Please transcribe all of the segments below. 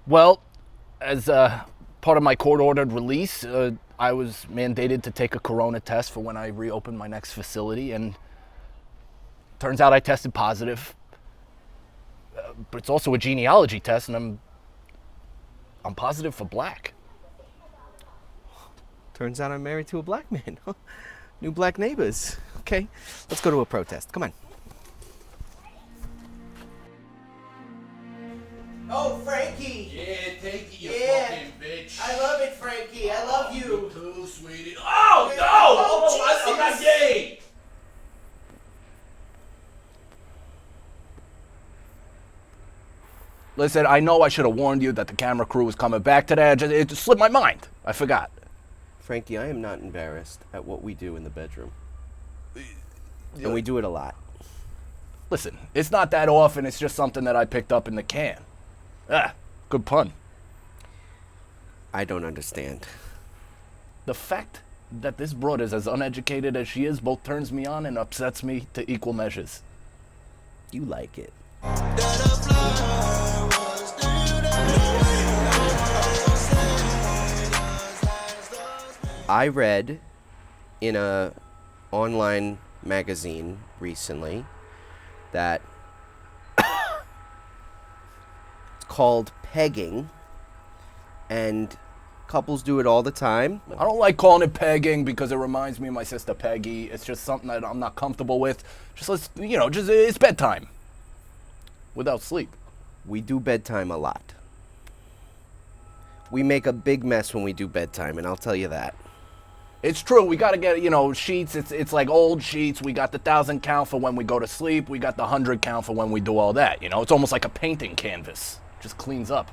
Well, as part of my court-ordered release, I was mandated to take a corona test for when I reopen my next facility, and turns out I tested positive. But it's also a genealogy test, and I'm positive for black. Turns out I'm married to a black man. New black neighbors. Okay, let's go to a protest. Come on. Oh, Frankie! Yeah, take it, you fucking bitch. I love it, Frankie. I love you. You too, sweetie. Oh, no! Oh, I'm not gay! Listen, I know I should have warned you that the camera crew was coming back today. It just slipped my mind. I forgot. Frankie, I am not embarrassed at what we do in the bedroom. And we do it a lot. Listen, it's not that often. It's just something that I picked up in the can. Ah, good pun. I don't understand. The fact that this broad is as uneducated as she is both turns me on and upsets me to equal measures. You like it. I read in a online magazine recently that it's called pegging, and couples do it all the time. I don't like calling it pegging because it reminds me of my sister Peggy. It's just something that I'm not comfortable with. It's bedtime without sleep. We do bedtime a lot. We make a big mess when we do bedtime, and I'll tell you that. It's true. We got to get, sheets. It's like old sheets. We got the 1,000 count for when we go to sleep. We got the 100 count for when we do all that. It's almost like a painting canvas. Just cleans up.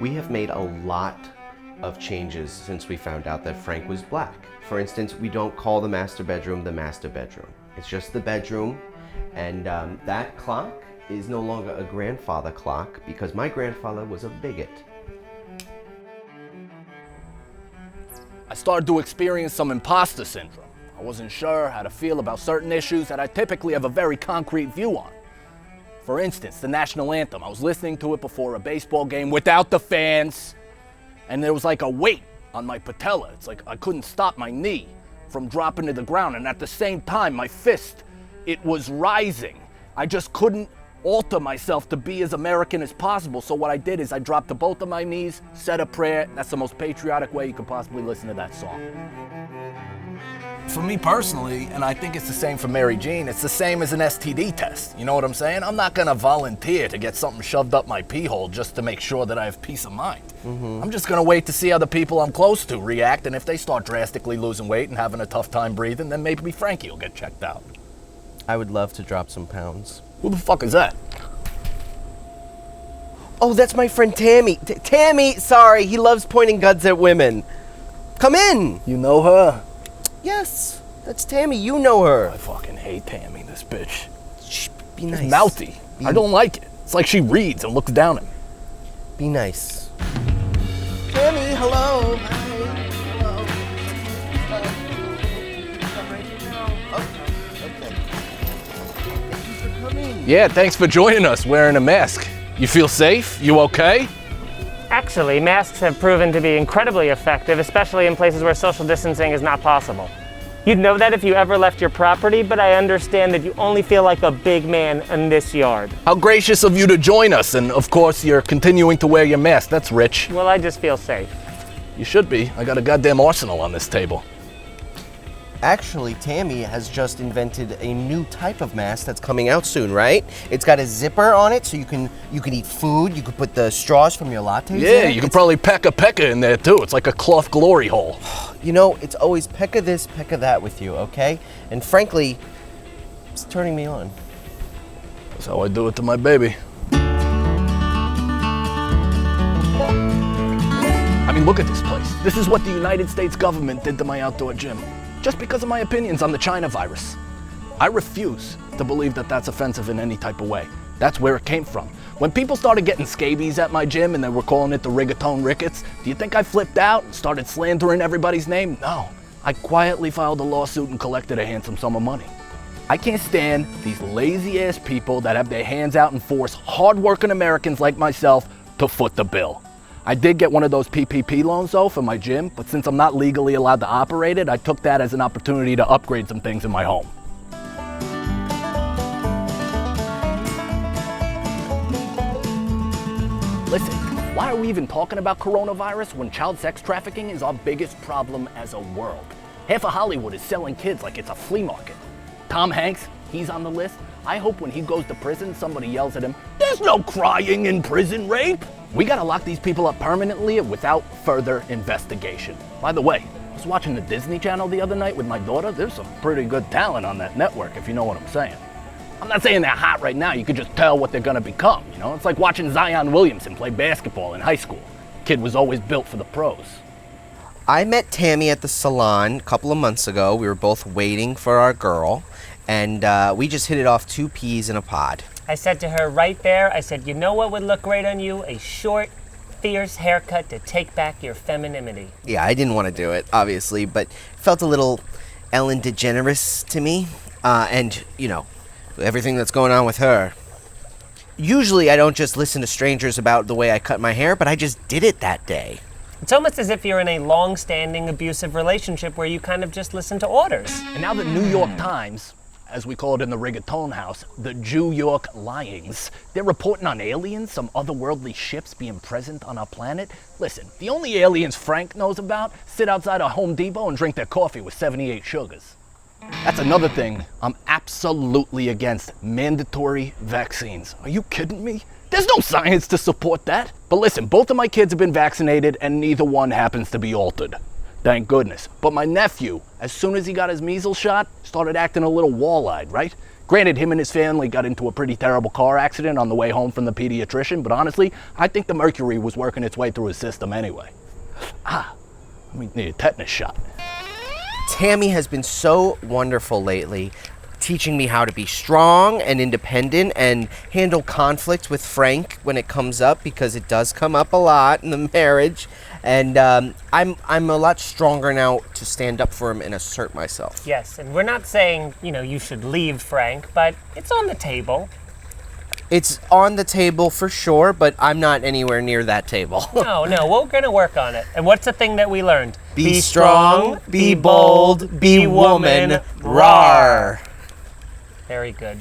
We have made a lot of changes since we found out that Frank was black. For instance, we don't call the master bedroom the master bedroom. It's just the bedroom, and that clock is no longer a grandfather clock because my grandfather was a bigot. I started to experience some imposter syndrome. I wasn't sure how to feel about certain issues that I typically have a very concrete view on. For instance, the national anthem. I was listening to it before a baseball game without the fans, and there was like a weight on my patella. It's like I couldn't stop my knee from dropping to the ground, and at the same time, my fist, it was rising. I just couldn't alter myself to be as American as possible. So what I did is I dropped to both of my knees, said a prayer. That's the most patriotic way you could possibly listen to that song. For me personally, and I think it's the same for Mary Jean, it's the same as an STD test. You know what I'm saying? I'm not gonna volunteer to get something shoved up my pee hole just to make sure that I have peace of mind. I'm just gonna wait to see how the people I'm close to react, and if they start drastically losing weight and having a tough time breathing, then maybe Frankie will get checked out. I would love to drop some pounds. Who the fuck is that? Oh, that's my friend Tammy. Tammy, sorry, he loves pointing guns at women. Come in. You know her? Yes, that's Tammy. You know her. I fucking hate Tammy, this bitch. Shh, be nice. She's mouthy. I don't like it. It's like she reads and looks down at me. Be nice. Tammy, hello. Hi. Yeah, thanks for joining us wearing a mask. You feel safe? You okay? Actually, masks have proven to be incredibly effective, especially in places where social distancing is not possible. You'd know that if you ever left your property, but I understand that you only feel like a big man in this yard. How gracious of you to join us, and of course you're continuing to wear your mask. That's rich. Well, I just feel safe. You should be. I got a goddamn arsenal on this table. Actually, Tammy has just invented a new type of mask that's coming out soon, right? It's got a zipper on it, so you can eat food. You could put the straws from your lattes Yeah, in. you could probably peck a pecker in there too. It's like a cloth glory hole. You know, it's always peck of this, peck of that with you, okay? And frankly, it's turning me on. That's how I do it to my baby. I mean, look at this place. This is what the United States government did to my outdoor gym. Just because of my opinions on the China virus. I refuse to believe that that's offensive in any type of way. That's where it came from. When people started getting scabies at my gym and they were calling it the Rigatone Rickets, do you think I flipped out and started slandering everybody's name? No. I quietly filed a lawsuit and collected a handsome sum of money. I can't stand these lazy-ass people that have their hands out and force hard-working Americans like myself to foot the bill. I did get one of those PPP loans, though, for my gym, but since I'm not legally allowed to operate it, I took that as an opportunity to upgrade some things in my home. Listen, why are we even talking about coronavirus when child sex trafficking is our biggest problem as a world? Half of Hollywood is selling kids like it's a flea market. Tom Hanks, he's on the list. I hope when he goes to prison, somebody yells at him, "There's no crying in prison rape." We gotta lock these people up permanently without further investigation. By the way, I was watching the Disney Channel the other night with my daughter. There's some pretty good talent on that network, if you know what I'm saying. I'm not saying they're hot right now. You could just tell what they're gonna become, you know? It's like watching Zion Williamson play basketball in high school. Kid was always built for the pros. I met Tammy at the salon a couple of months ago. We were both waiting for our girl, and we just hit it off, 2 peas in a pod. I said to her right there, I said, you know what would look great on you? A short, fierce haircut to take back your femininity. Yeah, I didn't want to do it, obviously, but felt a little Ellen DeGeneres to me. And, you know, everything that's going on with her. Usually I don't just listen to strangers about the way I cut my hair, but I just did it that day. It's almost as if you're in a long-standing abusive relationship where you kind of just listen to orders. And now the New York Times, as we call it in the Rigatone house, the Jew York Lyings, they're reporting on aliens, some otherworldly ships being present on our planet. Listen, the only aliens Frank knows about sit outside a Home Depot and drink their coffee with 78 sugars. That's another thing I'm absolutely against, mandatory vaccines. Are you kidding me? There's no science to support that. But listen, both of my kids have been vaccinated and neither one happens to be altered. Thank goodness. But my nephew, as soon as he got his measles shot, started acting a little wall-eyed, right? Granted, him and his family got into a pretty terrible car accident on the way home from the pediatrician, but honestly, I think the mercury was working its way through his system anyway. We need a tetanus shot. Tammy has been so wonderful lately, teaching me how to be strong and independent and handle conflict with Frank when it comes up, because it does come up a lot in the marriage. And I'm a lot stronger now to stand up for him and assert myself. Yes, and we're not saying, you know, you should leave Frank, but it's on the table. It's on the table for sure, but I'm not anywhere near that table. No, we're gonna work on it. And what's the thing that we learned? Be strong, be bold, be woman, rawr. Very good.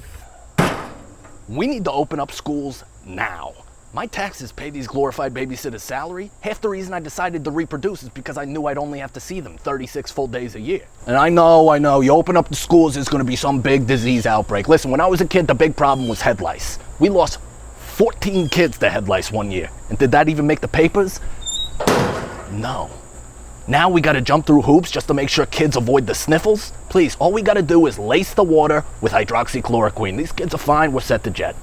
We need to open up schools now. My taxes pay these glorified babysitters' salary. Half the reason I decided to reproduce is because I knew I'd only have to see them 36 full days a year. And I know, you open up the schools, there's gonna be some big disease outbreak. Listen, when I was a kid, the big problem was head lice. We lost 14 kids to head lice one year. And did that even make the papers? No. Now we gotta jump through hoops just to make sure kids avoid the sniffles? Please, all we gotta do is lace the water with hydroxychloroquine. These kids are fine, we're set to jet.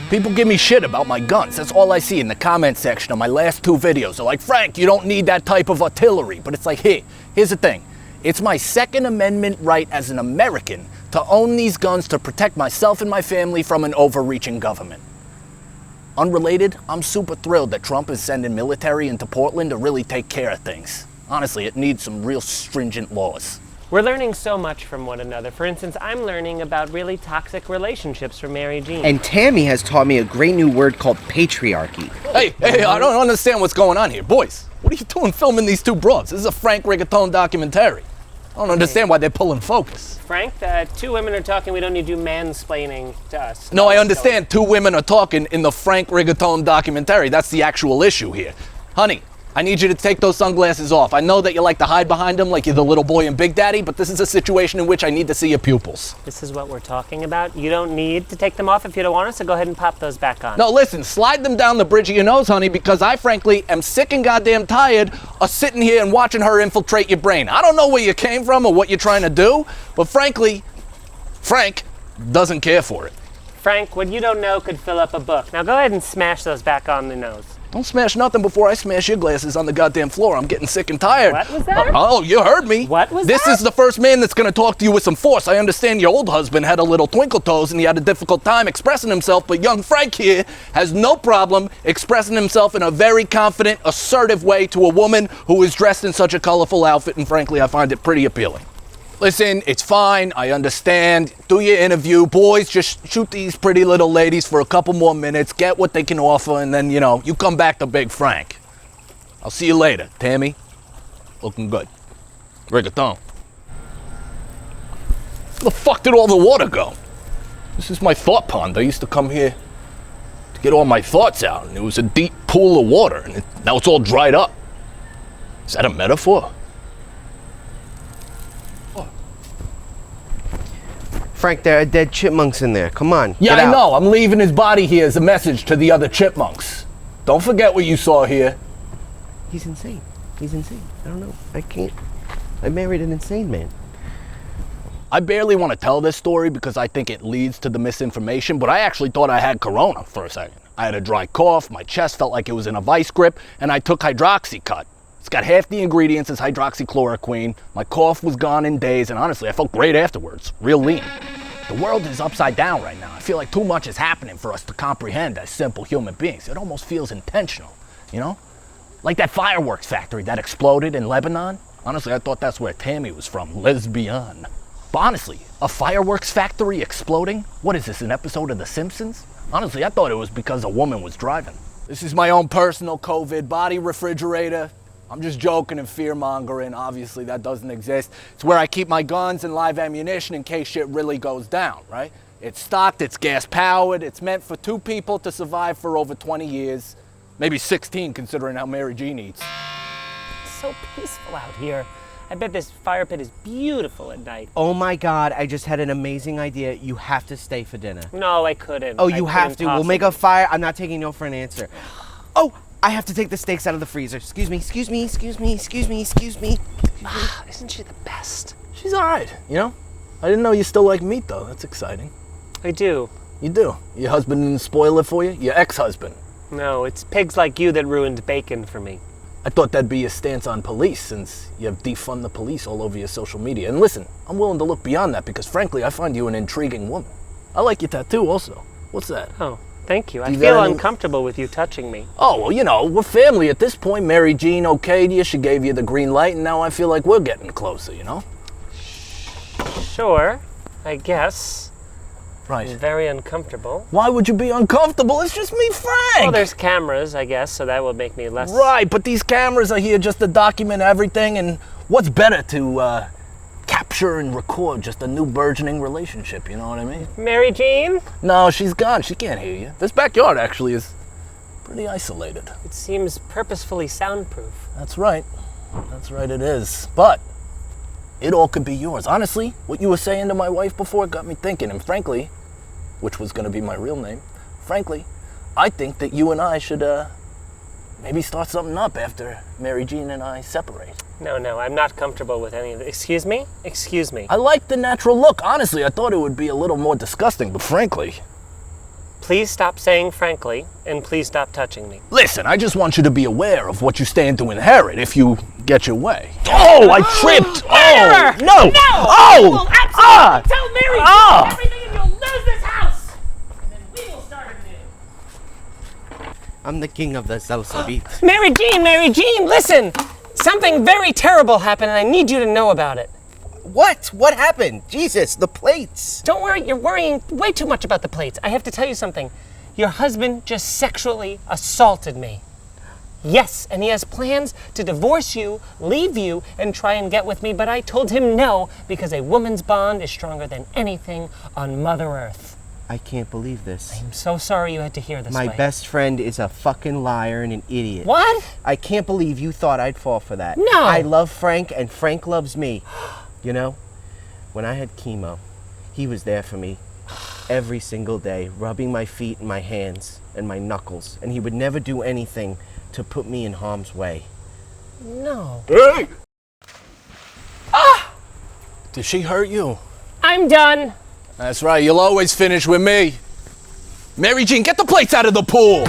People give me shit about my guns. That's all I see in the comment section of my last 2 videos. They're like, Frank, you don't need that type of artillery. But it's like, here's the thing. It's my Second Amendment right as an American to own these guns to protect myself and my family from an overreaching government. Unrelated, I'm super thrilled that Trump is sending military into Portland to really take care of things. Honestly, it needs some real stringent laws. We're learning so much from one another. For instance, I'm learning about really toxic relationships from Mary Jean. And Tammy has taught me a great new word called patriarchy. Hey, I don't understand what's going on here. Boys, what are you doing filming these 2 broads? This is a Frank Rigatone documentary. I don't understand why they're pulling focus. Frank, 2 women are talking. We don't need you mansplaining to us. No, I understand 2 women are talking in the Frank Rigatone documentary. That's the actual issue here. Honey, I need you to take those sunglasses off. I know that you like to hide behind them like you're the little boy in Big Daddy, but this is a situation in which I need to see your pupils. This is what we're talking about. You don't need to take them off if you don't want us, so go ahead and pop those back on. No, listen, slide them down the bridge of your nose, honey, because I frankly am sick and goddamn tired of sitting here and watching her infiltrate your brain. I don't know where you came from or what you're trying to do, but frankly, Frank doesn't care for it. Frank, what you don't know could fill up a book. Now go ahead and smash those back on the nose. Don't smash nothing before I smash your glasses on the goddamn floor. I'm getting sick and tired. What was that? Oh, you heard me. What was This that? is the first man that's going to talk to you with some force. I understand your old husband had a little twinkle toes and he had a difficult time expressing himself, but young Frank here has no problem expressing himself in a very confident, assertive way to a woman who is dressed in such a colorful outfit, and frankly, I find it pretty appealing. Listen, it's fine. I understand. Do your interview. Boys, just shoot these pretty little ladies for a couple more minutes, get what they can offer, and then, you come back to Big Frank. I'll see you later, Tammy. Looking good. Rigatone. Where the fuck did all the water go? This is my thought pond. I used to come here to get all my thoughts out, and it was a deep pool of water, and now it's all dried up. Is that a metaphor? Frank, there are dead chipmunks in there. Come on. Yeah, get I out. know. I'm leaving his body here as a message to the other chipmunks. Don't forget what you saw here. He's insane. He's insane. I don't know. I can't. I married an insane man. I barely want to tell this story because I think it leads to the misinformation, but I actually thought I had corona for a second. I had a dry cough, my chest felt like it was in a vice grip, and I took hydroxycut. It's got half the ingredients as hydroxychloroquine. My cough was gone in days, and honestly, I felt great afterwards. Real lean. The world is upside down right now. I feel like too much is happening for us to comprehend as simple human beings. It almost feels intentional, Like that fireworks factory that exploded in Lebanon. Honestly, I thought that's where Tammy was from, lesbian. But honestly, a fireworks factory exploding? What is this, an episode of The Simpsons? Honestly, I thought it was because a woman was driving. This is my own personal COVID body refrigerator. I'm just joking and fear-mongering. Obviously, that doesn't exist. It's where I keep my guns and live ammunition in case shit really goes down, right? It's stocked, it's gas-powered, it's meant for 2 people to survive for over 20 years. Maybe 16, considering how Mary Jean eats. It's so peaceful out here. I bet this fire pit is beautiful at night. Oh my God, I just had an amazing idea. You have to stay for dinner. No, I couldn't. Oh, you have to. We'll make a fire. I'm not taking no for an answer. Oh, I have to take the steaks out of the freezer. Excuse me. Isn't she the best? She's all right, I didn't know you still like meat, though. That's exciting. I do. You do? Your husband didn't spoil it for you? Your ex-husband? No, it's pigs like you that ruined bacon for me. I thought that'd be your stance on police, since you have defund the police all over your social media. And listen, I'm willing to look beyond that because, frankly, I find you an intriguing woman. I like your tattoo, also. What's that? Oh, thank you. I You feel got any- uncomfortable with you touching me. Oh, well, we're family at this point. Mary Jean okayed you, she gave you the green light, and now I feel like we're getting closer, Sure, I guess. Right. I'm very uncomfortable. Why would you be uncomfortable? It's just me, Frank! Well, there's cameras, I guess, so that would make me less... Right, but these cameras are here just to document everything, and what's better to capture and record just a new burgeoning relationship, you know what I mean? Mary Jean? No, she's gone. She can't hear you. This backyard actually is pretty isolated. It seems purposefully soundproof. That's right. That's right, it is. But it all could be yours. Honestly, what you were saying to my wife before got me thinking, and frankly, which was going to be my real name, frankly, I think that you and I should maybe start something up after Mary Jean and I separate. No, I'm not comfortable with any of it. Excuse me? Excuse me. I like the natural look. Honestly, I thought it would be a little more disgusting, but frankly... Please stop saying frankly, and please stop touching me. Listen, I just want you to be aware of what you stand to inherit if you get your way. Oh, I tripped! Oh, no! Oh! You will absolutely tell Mary Jean everything and you'll lose this house! And then we will start anew. I'm the king of the salsa beat. Mary Jean, listen! Something very terrible happened and I need you to know about it. What? What happened? Jesus, the plates. Don't worry, you're worrying way too much about the plates. I have to tell you something. Your husband just sexually assaulted me. Yes, and he has plans to divorce you, leave you, and try and get with me, but I told him no, because a woman's bond is stronger than anything on Mother Earth. I can't believe this. I'm so sorry you had to hear this My way. best friend is a fucking liar and an idiot. What? I can't believe you thought I'd fall for that. No. I love Frank and Frank loves me. When I had chemo, he was there for me every single day, rubbing my feet and my hands and my knuckles, and he would never do anything to put me in harm's way. No. Hey! Ah! Did she hurt you? I'm done. That's right, you'll always finish with me. Mary Jean, get the plates out of the pool!